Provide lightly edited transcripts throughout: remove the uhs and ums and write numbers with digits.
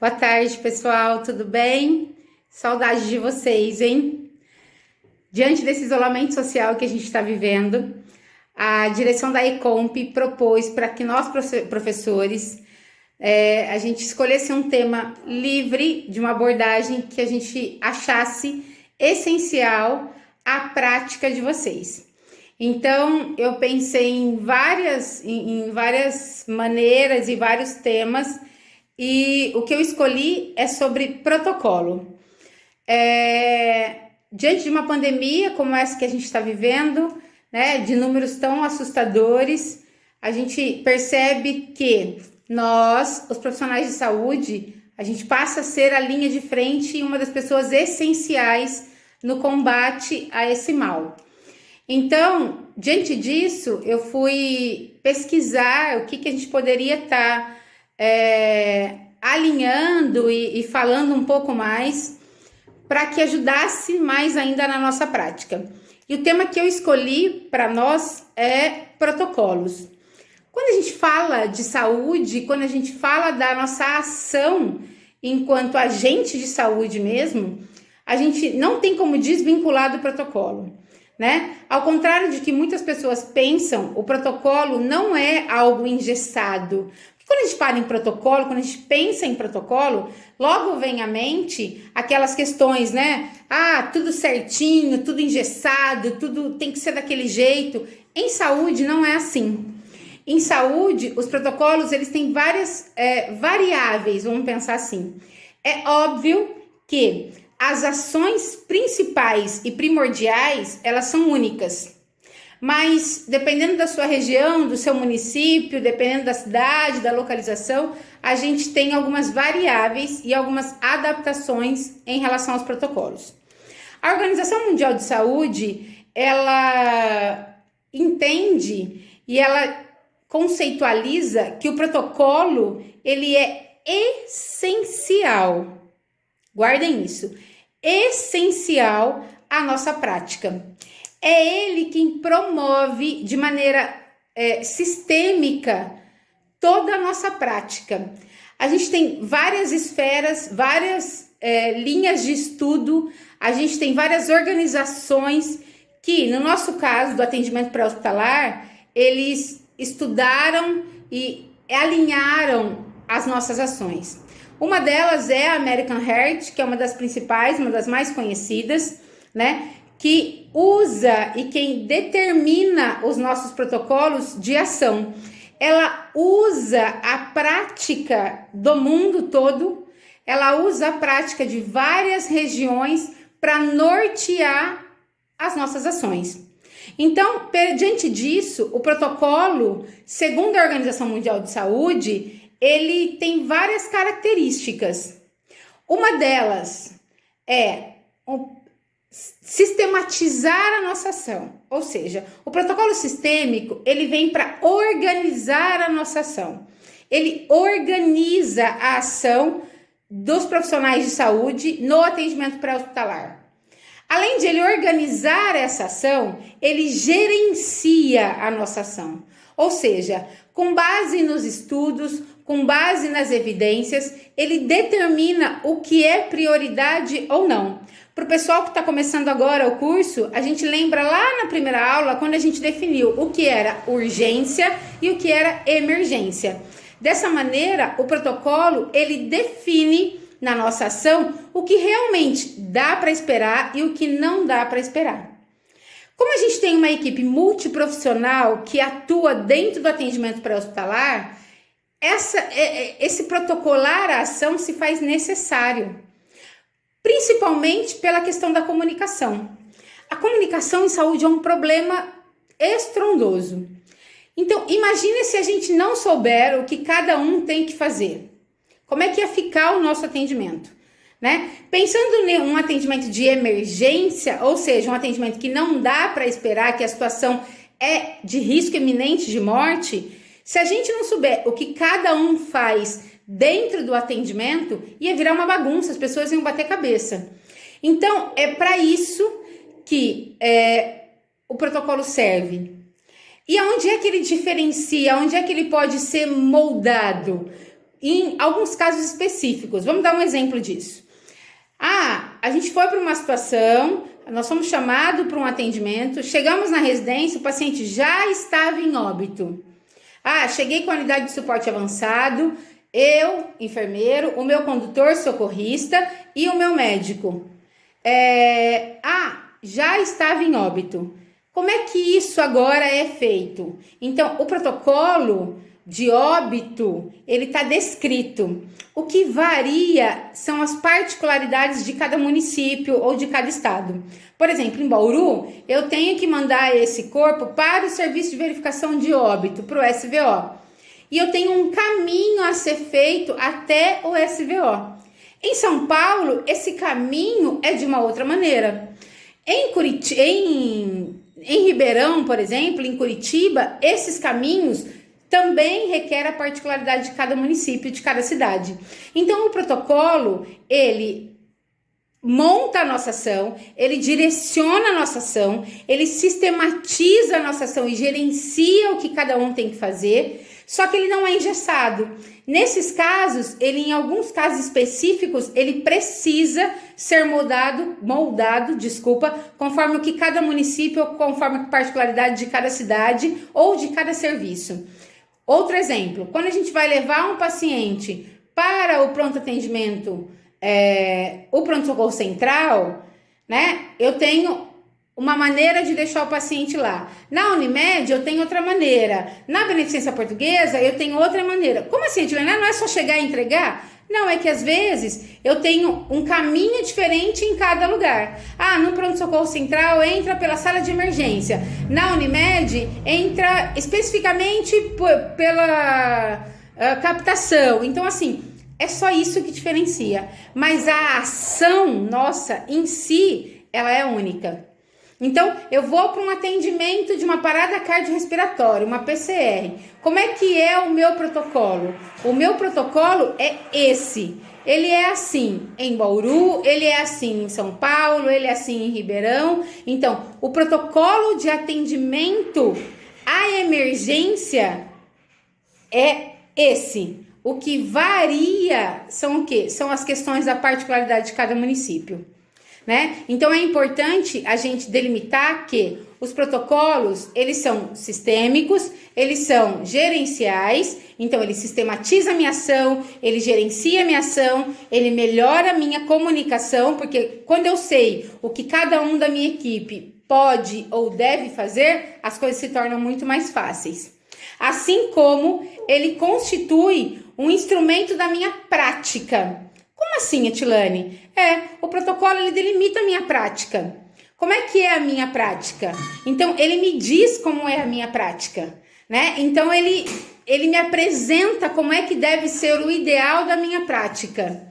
Boa tarde, pessoal, tudo bem? Saudade de vocês, hein? Diante desse isolamento social que a gente está vivendo, a direção da Ecomp propôs para que nós, professores, a gente escolhesse um tema livre de uma abordagem que a gente achasse essencial à prática de vocês. Então, eu pensei em várias maneiras e vários temas, e o que eu escolhi é sobre protocolo. Diante de uma pandemia como essa que a gente está vivendo, né, de números tão assustadores, a gente percebe que nós, os profissionais de saúde, a gente passa a ser a linha de frente e uma das pessoas essenciais no combate a esse mal. Então, diante disso, eu fui pesquisar o que a gente poderia estar alinhando e falando um pouco mais para que ajudasse mais ainda na nossa prática. E o tema que eu escolhi para nós é protocolos. Quando a gente fala de saúde, quando a gente fala da nossa ação enquanto agente de saúde mesmo, a gente não tem como desvincular do protocolo, né? Ao contrário de que muitas pessoas pensam, o protocolo não é algo engessado. Quando a gente fala em protocolo, quando a gente pensa em protocolo, logo vem à mente aquelas questões, né? Ah, tudo certinho, tudo engessado, tudo tem que ser daquele jeito. Em saúde não é assim. Em saúde, os protocolos, eles têm várias variáveis, vamos pensar assim. É óbvio que as ações principais e primordiais, elas são únicas. Mas, dependendo da sua região, do seu município, dependendo da cidade, da localização, a gente tem algumas variáveis e algumas adaptações em relação aos protocolos. A Organização Mundial de Saúde, ela entende e ela conceitualiza que o protocolo, ele é essencial. Guardem isso. Essencial à nossa prática. É ele quem promove de maneira sistêmica toda a nossa prática. A gente tem várias esferas, várias linhas de estudo, a gente tem várias organizações que, no nosso caso do atendimento pré-hospitalar, eles estudaram e alinharam as nossas ações. Uma delas é a American Heart, que é uma das principais, uma das mais conhecidas, né? Que usa e quem determina os nossos protocolos de ação. Ela usa a prática do mundo todo, ela usa a prática de várias regiões para nortear as nossas ações. Então, diante disso, o protocolo, segundo a Organização Mundial de Saúde, ele tem várias características. Uma delas é sistematizar a nossa ação, ou seja, o protocolo sistêmico, ele vem para organizar a nossa ação. Ele organiza a ação dos profissionais de saúde no atendimento pré-hospitalar. Além de ele organizar essa ação, ele gerencia a nossa ação. Ou seja, com base nos estudos, com base nas evidências, ele determina o que é prioridade ou não. Para o pessoal que está começando agora o curso, a gente lembra lá na primeira aula, quando a gente definiu o que era urgência e o que era emergência. Dessa maneira, o protocolo, ele define na nossa ação o que realmente dá para esperar e o que não dá para esperar. Como a gente tem uma equipe multiprofissional que atua dentro do atendimento pré-hospitalar, esse protocolar a ação se faz necessário, principalmente pela questão da comunicação. A comunicação em saúde é um problema estrondoso. Então, imagine se a gente não souber o que cada um tem que fazer. Como é que ia ficar o nosso atendimento, né? Pensando em um atendimento de emergência, ou seja, um atendimento que não dá para esperar, que a situação é de risco iminente de morte, se a gente não souber o que cada um faz dentro do atendimento, ia virar uma bagunça, as pessoas iam bater cabeça. Então, é para isso que o protocolo serve. E aonde é que ele diferencia? Onde é que ele pode ser moldado? em alguns casos específicos. Vamos dar um exemplo disso. A gente foi para uma situação, nós fomos chamados para um atendimento, chegamos na residência, o paciente já estava em óbito. Cheguei com a unidade de suporte avançado, eu, enfermeiro, o meu condutor socorrista e o meu médico. Já estava em óbito. Como é que isso agora é feito? Então, o protocolo de óbito, ele está descrito. O que varia são as particularidades de cada município ou de cada estado. Por exemplo, em Bauru, eu tenho que mandar esse corpo para o serviço de verificação de óbito, para o SVO. E eu tenho um caminho a ser feito até o SVO. Em São Paulo, esse caminho é de uma outra maneira. Em Ribeirão, por exemplo, em Curitiba, esses caminhos também requer a particularidade de cada município, de cada cidade. Então, o protocolo, ele monta a nossa ação, ele direciona a nossa ação, ele sistematiza a nossa ação e gerencia o que cada um tem que fazer, só que ele não é engessado. Nesses casos, em alguns casos específicos, ele precisa ser moldado, conforme o que cada município, conforme a particularidade de cada cidade ou de cada serviço. Outro exemplo, quando a gente vai levar um paciente para o pronto atendimento, o pronto-socorro central, né? Eu tenho uma maneira de deixar o paciente lá. Na Unimed, eu tenho outra maneira. Na Beneficência Portuguesa, eu tenho outra maneira. Como assim, Edilene? Não é só chegar e entregar? Não, é que às vezes eu tenho um caminho diferente em cada lugar. No pronto-socorro central entra pela sala de emergência. Na Unimed entra especificamente pela captação. Então, assim, é só isso que diferencia. Mas a ação nossa em si, ela é única. Então, eu vou para um atendimento de uma parada cardiorrespiratória, uma PCR. Como é que é o meu protocolo? O meu protocolo é esse. Ele é assim em Bauru, ele é assim em São Paulo, ele é assim em Ribeirão. Então, o protocolo de atendimento à emergência é esse. O que varia são o quê? São as questões da particularidade de cada município. Né? Então é importante a gente delimitar que os protocolos, eles são sistêmicos, eles são gerenciais, então ele sistematiza a minha ação, ele gerencia a minha ação, ele melhora a minha comunicação, porque quando eu sei o que cada um da minha equipe pode ou deve fazer, as coisas se tornam muito mais fáceis. Assim como ele constitui um instrumento da minha prática. Como assim, Etilane? O protocolo ele delimita a minha prática. Como é que é a minha prática? Então, ele me diz como é a minha prática, né? Então, ele me apresenta como é que deve ser o ideal da minha prática.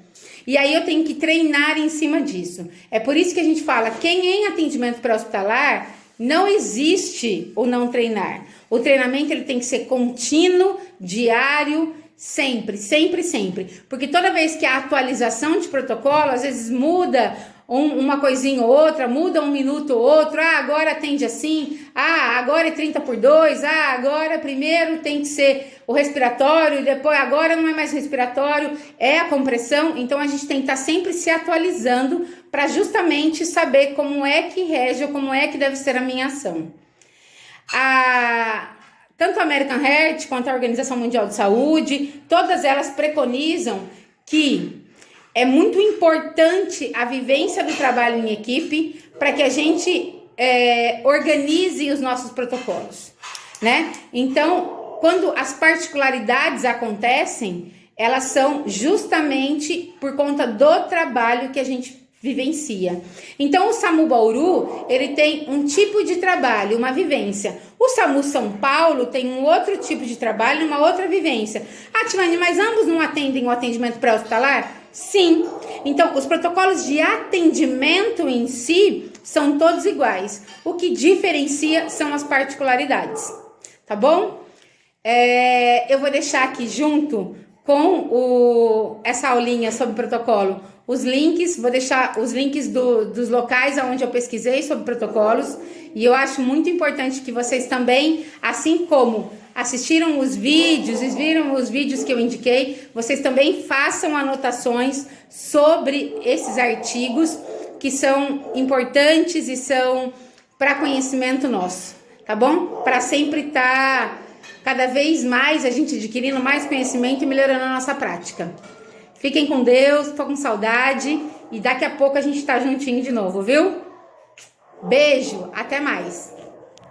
E aí, eu tenho que treinar em cima disso. É por isso que a gente fala, quem em atendimento pré-hospitalar, não existe o não treinar. O treinamento ele tem que ser contínuo, diário, sempre, sempre, sempre. Porque toda vez que a atualização de protocolo, às vezes muda uma coisinha ou outra, muda um minuto ou outro, agora atende assim, agora é 30/2, agora primeiro tem que ser o respiratório, depois agora não é mais respiratório, é a compressão. Então a gente tem que estar sempre se atualizando para justamente saber como é que rege ou como é que deve ser a minha ação. Tanto a American Heart quanto a Organização Mundial de Saúde, todas elas preconizam que é muito importante a vivência do trabalho em equipe para que a gente organize os nossos protocolos, né? Então, quando as particularidades acontecem, elas são justamente por conta do trabalho que a gente vivencia. Então, o SAMU Bauru, ele tem um tipo de trabalho, uma vivência. O SAMU São Paulo tem um outro tipo de trabalho, uma outra vivência. Tilane, mas ambos não atendem o atendimento pré-hospitalar? Sim. Então, os protocolos de atendimento em si são todos iguais. O que diferencia são as particularidades, tá bom? Eu vou deixar aqui junto com essa aulinha sobre protocolo os links, vou deixar os links dos locais onde eu pesquisei sobre protocolos, e eu acho muito importante que vocês também, assim como assistiram os vídeos e viram os vídeos que eu indiquei, vocês também façam anotações sobre esses artigos que são importantes e são para conhecimento nosso, tá bom? Para sempre estar cada vez mais a gente adquirindo mais conhecimento e melhorando a nossa prática. Fiquem com Deus, tô com saudade e daqui a pouco a gente tá juntinho de novo, viu? Beijo, até mais!